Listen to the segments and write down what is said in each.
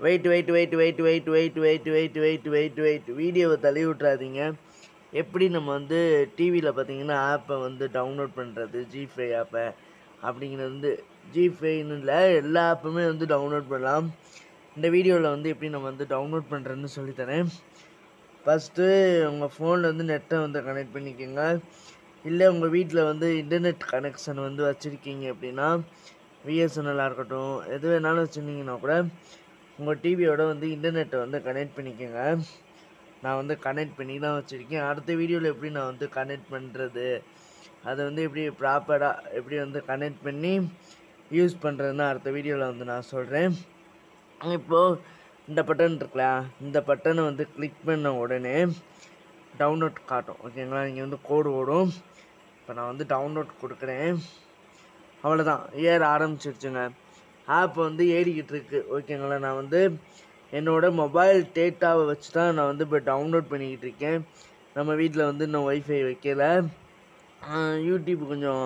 Wait வீடியோவை தள்ளி விட்றாதீங்க. எப்படி நம்ம வந்து டிவியில் பார்த்தீங்கன்னா ஆப்பை வந்து டவுன்லோட் பண்ணுறது, ஜிஃபை ஆப்பை அப்படிங்கிறது வந்து ஜிஃபைன்னு இல்லை, எல்லா ஆப்புமே வந்து டவுன்லோட் பண்ணலாம். இந்த வீடியோவில் வந்து எப்படி நம்ம வந்து டவுன்லோட் பண்ணுறதுன்னு சொல்லித்தரேன். ஃபஸ்ட்டு உங்கள் ஃபோனில் வந்து நெட்டை வந்து கனெக்ட் பண்ணிக்கோங்க. இல்லை உங்கள் வீட்டில் வந்து இன்டர்நெட் கனெக்ஷன் வந்து வச்சுருக்கீங்க அப்படின்னா, பிஎஸ்என்எல்லாக இருக்கட்டும், எது வேணாலும் வச்சுருந்தீங்கன்னா கூட உங்கள் டிவியோட வந்து இன்டர்நெட்டை வந்து கனெக்ட் பண்ணிக்கோங்க. நான் வந்து கனெக்ட் பண்ணி தான் வச்சுருக்கேன். அடுத்த வீடியோவில் எப்படி நான் வந்து கனெக்ட் பண்ணுறது, அதை வந்து எப்படி ப்ராப்பராக எப்படி வந்து கனெக்ட் பண்ணி யூஸ் பண்ணுறதுன்னு அடுத்த வீடியோவில் வந்து நான் சொல்கிறேன். இப்போது இந்த பட்டன் இருக்குல்ல, இந்த பட்டனை வந்து கிளிக் பண்ண உடனே டவுன்லோட் காட்டும். ஓகேங்களா, நீங்கள் வந்து கோடு ஓடும். இப்போ நான் வந்து டவுன்லோட் கொடுக்குறேன். அவ்வளோதான், ஏற ஆரம்பிச்சிருச்சுங்க. ஆப் வந்து ஏறிக்கிட்டு இருக்கு. ஓகேங்களா, நான் வந்து என்னோடய மொபைல் டேட்டாவை வச்சு தான் நான் வந்து இப்போ டவுன்லோட் பண்ணிக்கிட்டு இருக்கேன். நம்ம வீட்டில் வந்து இன்னும் ஒய்ஃபை வைக்கல. யூடியூப் கொஞ்சம்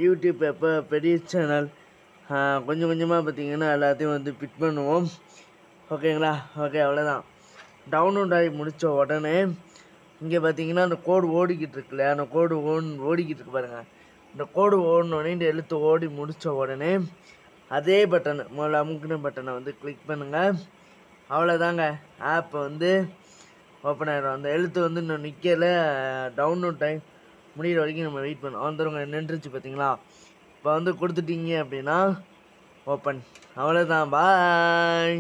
யூடியூப் எப்போ பெரிய சேனல் கொஞ்சம் கொஞ்சமாக பார்த்தீங்கன்னா எல்லாத்தையும் வந்து பிட் பண்ணுவோம். ஓகேங்களா, ஓகே அவ்வளோதான். டவுன்லோட் ஆகி முடித்த உடனே இங்கே பார்த்தீங்கன்னா அந்த கோடு ஓடிக்கிட்டு இருக்குல்ல, அந்த கோடு ஓடிக்கிட்டு இருக்கு பாருங்கள். இந்த கோடு ஓடினோடனே இந்த எழுத்து ஓடி முடித்த உடனே அதே பட்டனை முதல்ல அமுக்கின பட்டனை வந்து கிளிக் பண்ணுங்கள். அவ்வளோதாங்க, ஆப்பை வந்து ஓப்பன் ஆகிடும். அந்த எழுத்து வந்து இன்னும் நிற்கலை. டவுன்லோட் டைம் முடிகிற வரைக்கும் நம்ம வெயிட் பண்ணோம். வந்துடுங்க, நின்றுச்சு பார்த்தீங்களா. இப்போ வந்து கொடுத்துட்டீங்க அப்படின்னா ஓப்பன். அவ்வளோதான், பாய்.